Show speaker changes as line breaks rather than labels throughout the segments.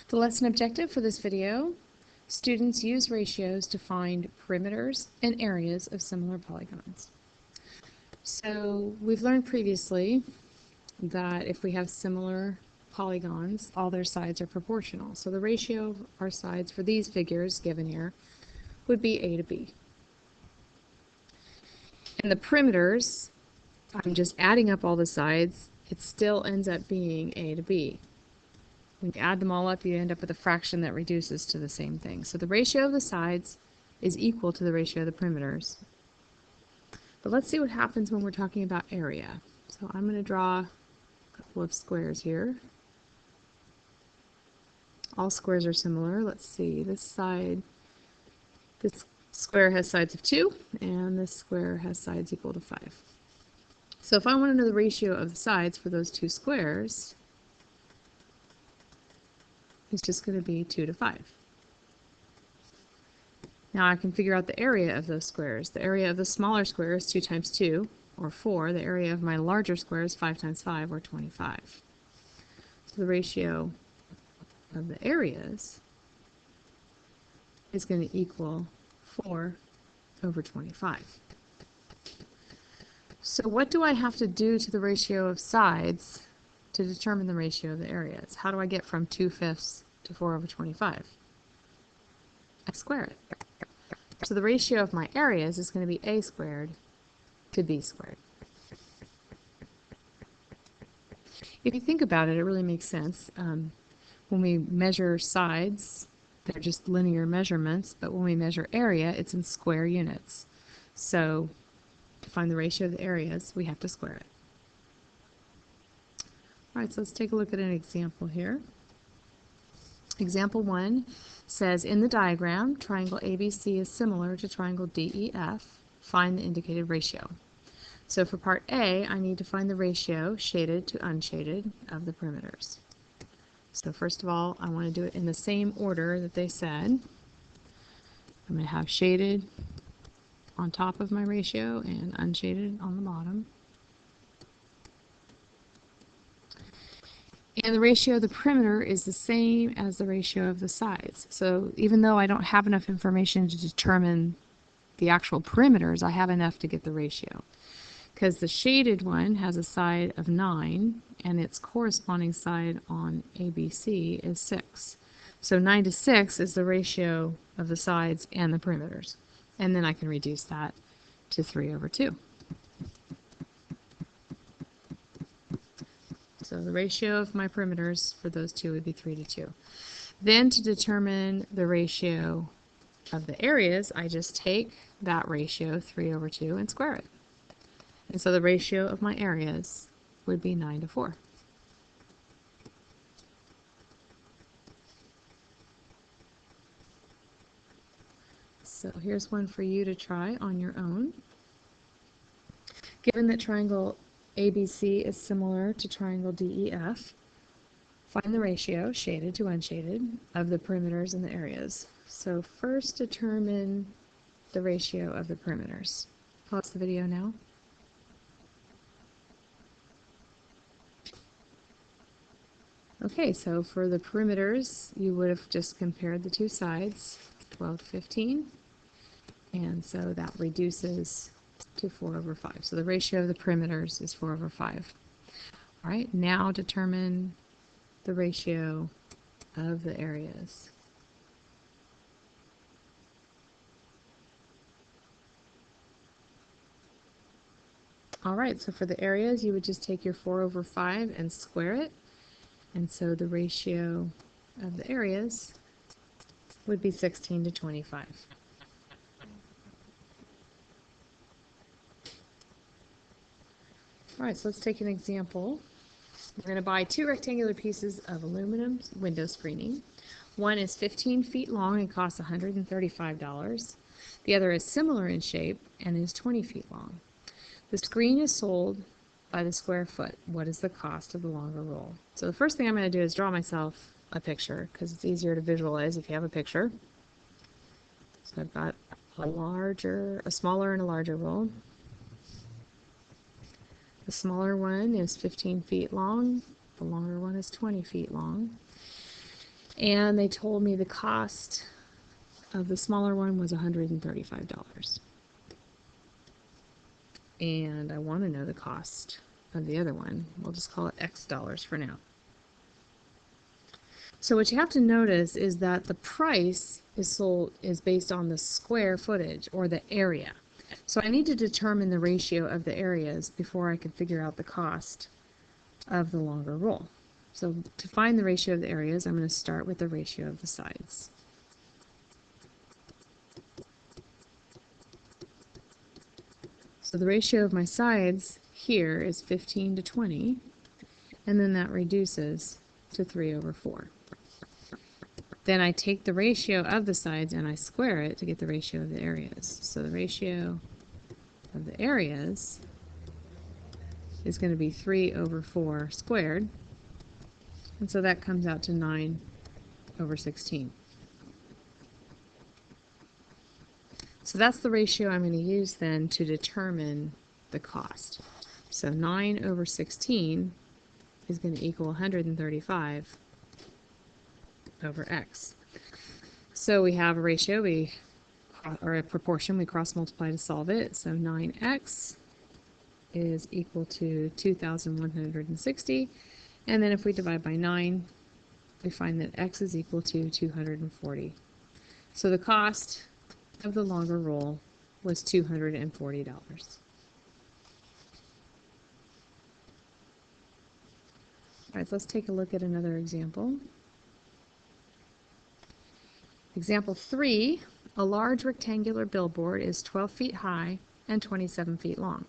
The lesson objective for this video: students use ratios to find perimeters and areas of similar polygons. So we've learned previously that if we have similar polygons, all their sides are proportional. So the ratio of our sides for these figures given here would be A to B. And the perimeters, I'm just adding up all the sides, it still ends up being A to B. When you add them all up, you end up with a fraction that reduces to the same thing. So the ratio of the sides is equal to the ratio of the perimeters. But let's see what happens when we're talking about area. So I'm going to draw a couple of squares here. All squares are similar. Let's see, this side, this square has sides of 2, and this square has sides equal to 5. So if I want to know the ratio of the sides for those two squares, it's just going to be 2 to 5. Now I can figure out the area of those squares. The area of the smaller square is 2 times 2, or 4. The area of my larger square is 5 times 5, or 25. So the ratio of the areas is going to equal 4 over 25. So what do I have to do to the ratio of sides to determine the ratio of the areas? How do I get from 2/5 to 4 over 25? I square it. So the ratio of my areas is going to be A squared to B squared. If you think about it, it really makes sense. When we measure sides, they're just linear measurements, but when we measure area, it's in square units. So to find the ratio of the areas, we have to square it. All right, so let's take a look at an example here. Example 1 says, in the diagram, triangle ABC is similar to triangle DEF. Find the indicated ratio. So for part A, I need to find the ratio, shaded to unshaded, of the perimeters. So first of all, I want to do it in the same order that they said. I'm going to have shaded on top of my ratio and unshaded on the bottom. And the ratio of the perimeter is the same as the ratio of the sides. So even though I don't have enough information to determine the actual perimeters, I have enough to get the ratio. Because the shaded one has a side of 9, and its corresponding side on ABC is 6. So 9 to 6 is the ratio of the sides and the perimeters. And then I can reduce that to 3 over 2. So the ratio of my perimeters for those two would be 3 to 2. Then to determine the ratio of the areas, I just take that ratio, 3 over 2, and square it. And so the ratio of my areas would be 9 to 4. So here's one for you to try on your own. Given that triangle ABC is similar to triangle DEF, find the ratio, shaded to unshaded, of the perimeters and the areas. So first determine the ratio of the perimeters. Pause the video now. Okay, so for the perimeters, you would have just compared the two sides, 12 to 15, and so that reduces to 4 over 5. So the ratio of the perimeters is 4 over 5. All right, now determine the ratio of the areas. All right, so for the areas, you would just take your 4 over 5 and square it. And so the ratio of the areas would be 16 to 25. All right, so let's take an example. We're going to buy 2 rectangular pieces of aluminum window screening. One is 15 feet long and costs $135. The other is similar in shape and is 20 feet long. The screen is sold by the square foot. What is the cost of the longer roll? So the first thing I'm going to do is draw myself a picture, because it's easier to visualize if you have a picture. So I've got a smaller and a larger roll. The smaller one is 15 feet long. The longer one is 20 feet long. And they told me the cost of the smaller one was $135. And I want to know the cost of the other one. We'll just call it X dollars for now. So what you have to notice is that the price is based on the square footage or the area. So I need to determine the ratio of the areas before I can figure out the cost of the longer roll. So to find the ratio of the areas, I'm going to start with the ratio of the sides. So the ratio of my sides here is 15 to 20, and then that reduces to 3/4. Then I take the ratio of the sides and I square it to get the ratio of the areas. So the ratio of the areas is going to be 3/4 squared, and so that comes out to 9/16. So that's the ratio I'm going to use then to determine the cost. So 9/16 is going to equal 135 over x. So we have a ratio, or a proportion, we cross multiply to solve it. So 9x is equal to 2,160. And then if we divide by 9, we find that x is equal to 240. So the cost of the longer roll was $240. All right, so let's take a look at another example. Example 3, a large rectangular billboard is 12 feet high and 27 feet long.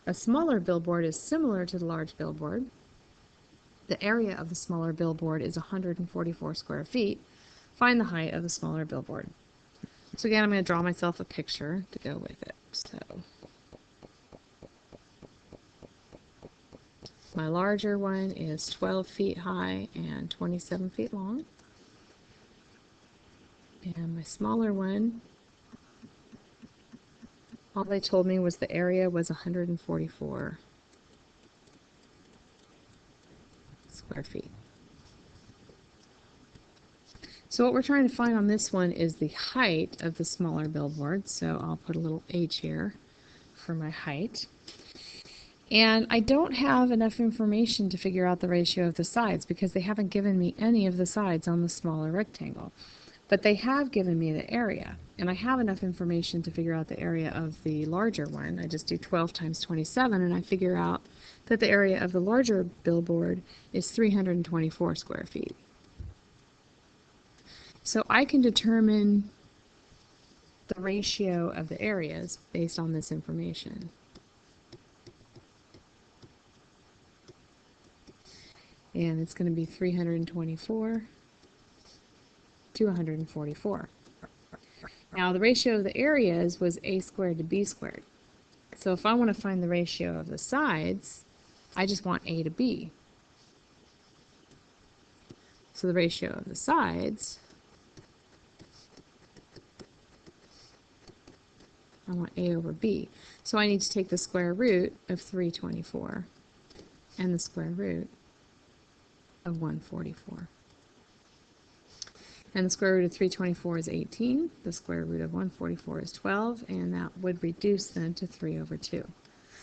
A smaller billboard is similar to the large billboard. The area of the smaller billboard is 144 square feet. Find the height of the smaller billboard. So again, I'm going to draw myself a picture to go with it. So my larger one is 12 feet high and 27 feet long. And my smaller one, all they told me was the area was 144 square feet. So what we're trying to find on this one is the height of the smaller billboard. So I'll put a little h here for my height. And I don't have enough information to figure out the ratio of the sides because they haven't given me any of the sides on the smaller rectangle. But they have given me the area, and I have enough information to figure out the area of the larger one. I just do 12 times 27, and I figure out that the area of the larger billboard is 324 square feet. So I can determine the ratio of the areas based on this information. And it's going to be 324 to 144. Now the ratio of the areas was a squared to b squared. So if I want to find the ratio of the sides, I just want a to b. So the ratio of the sides, I want a over b. So I need to take the square root of 324 and the square root of 144. And the square root of 324 is 18, the square root of 144 is 12, and that would reduce then to 3/2.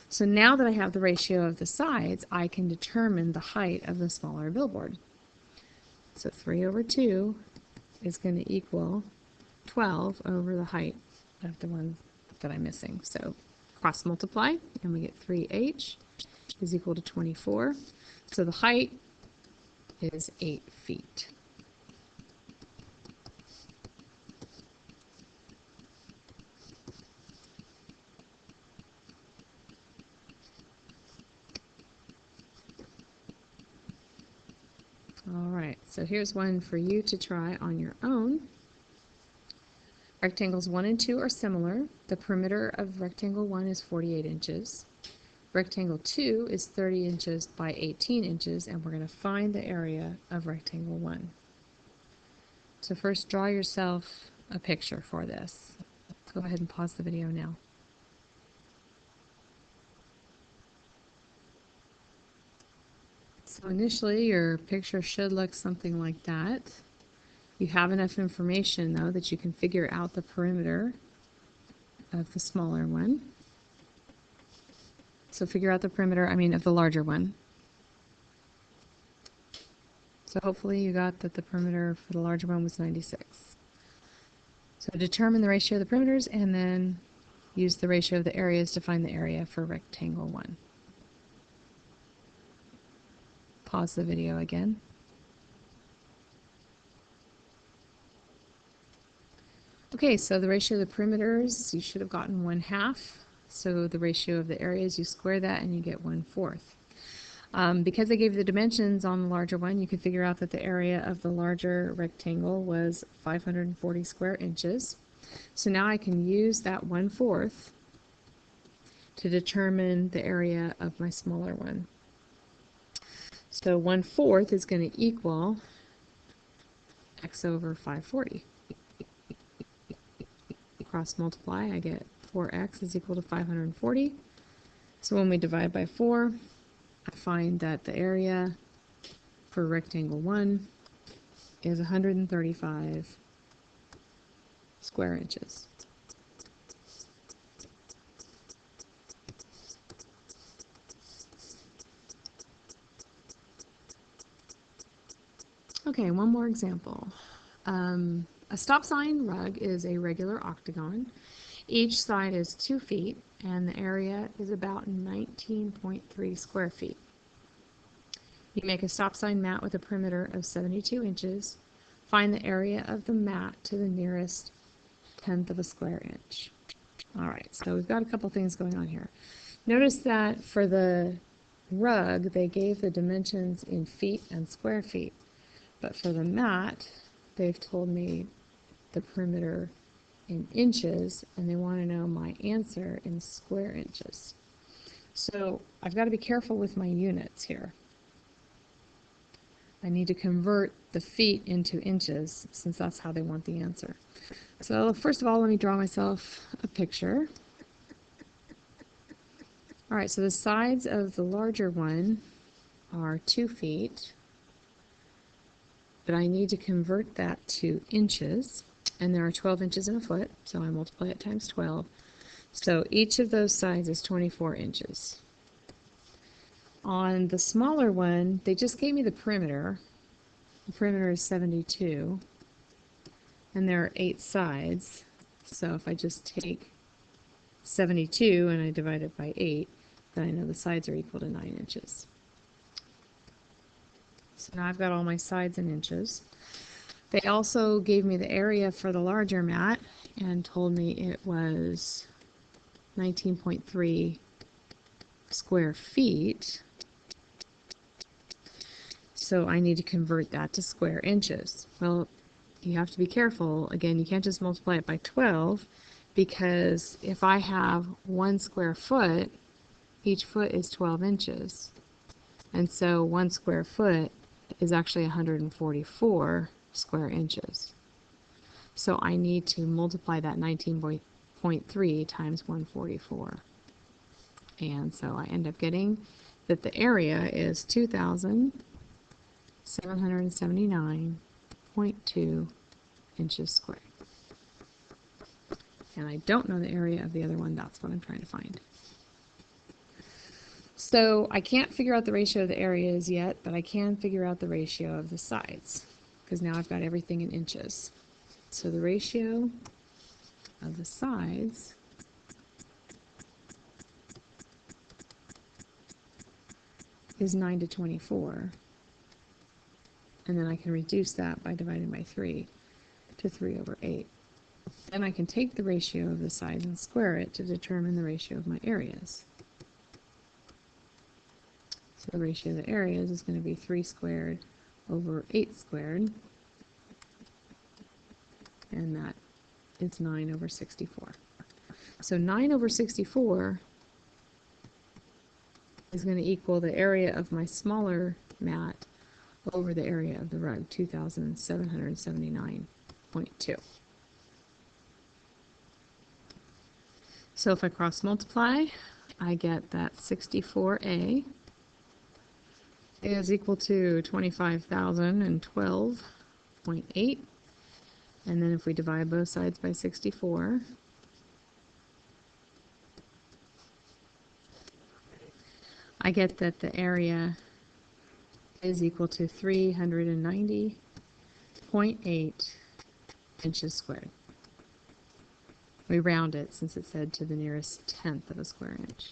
So now that I have the ratio of the sides, I can determine the height of the smaller billboard. So 3/2 is going to equal 12 over the height of the one that I'm missing. So cross multiply, and we get 3h is equal to 24. So the height is 8 feet. Alright, so here's one for you to try on your own. Rectangles 1 and 2 are similar. The perimeter of rectangle 1 is 48 inches. Rectangle 2 is 30 inches by 18 inches, and we're going to find the area of rectangle 1. So first, draw yourself a picture for this. Go ahead and pause the video now. So initially, your picture should look something like that. You have enough information, though, that you can figure out the perimeter of the smaller one. So figure out the perimeter, of the larger one. So hopefully you got that the perimeter for the larger one was 96. So determine the ratio of the perimeters and then use the ratio of the areas to find the area for rectangle 1. Pause the video again. Okay, so the ratio of the perimeters, you should have gotten 1/2. So the ratio of the areas, you square that and you get 1/4. Because I gave the dimensions on the larger one, you could figure out that the area of the larger rectangle was 540 square inches. So now I can use that 1/4 to determine the area of my smaller one. So 1/4 is going to equal x over 540. Cross multiply, I get 4x is equal to 540. So when we divide by 4, I find that the area for rectangle 1 is 135 square inches. Okay, one more example. A stop sign rug is a regular octagon. Each side is 2 feet and the area is about 19.3 square feet. You make a stop sign mat with a perimeter of 72 inches. Find the area of the mat to the nearest 1/10 of a square inch. Alright, so we've got a couple things going on here. Notice that for the rug they gave the dimensions in feet and square feet, but for the mat they've told me the perimeter in inches, and they want to know my answer in square inches. So I've got to be careful with my units here. I need to convert the feet into inches, since that's how they want the answer. So first of all, let me draw myself a picture. Alright, so the sides of the larger one are 2 feet, but I need to convert that to inches. And there are 12 inches in a foot, so I multiply it times 12. So each of those sides is 24 inches. On the smaller one, they just gave me the perimeter. The perimeter is 72, and there are 8 sides. So if I just take 72 and I divide it by 8, then I know the sides are equal to 9 inches. So now I've got all my sides in inches. They also gave me the area for the larger mat and told me it was 19.3 square feet. So I need to convert that to square inches. Well, you have to be careful. Again, you can't just multiply it by 12, because if I have 1 square foot, each foot is 12 inches. And so 1 square foot is actually 144 square inches. So I need to multiply that 19.3 times 144. And so I end up getting that the area is 2,779.2 inches squared. And I don't know the area of the other one. That's what I'm trying to find. So I can't figure out the ratio of the areas yet, but I can figure out the ratio of the sides, because now I've got everything in inches. So the ratio of the sides is 9 to 24. And then I can reduce that by dividing by 3 to 3 over 8. Then I can take the ratio of the sides and square it to determine the ratio of my areas. So the ratio of the areas is going to be 3 squared over 8 squared. And that is 9 over 64. So 9 over 64 is going to equal the area of my smaller mat over the area of the rug, 2,779.2. So if I cross multiply, I get that 64A is equal to 25,012.8. And then if we divide both sides by 64, I get that the area is equal to 390.8 inches squared. We round it since it said to the nearest tenth of a square inch.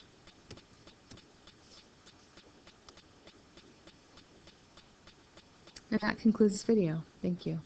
And that concludes this video. Thank you.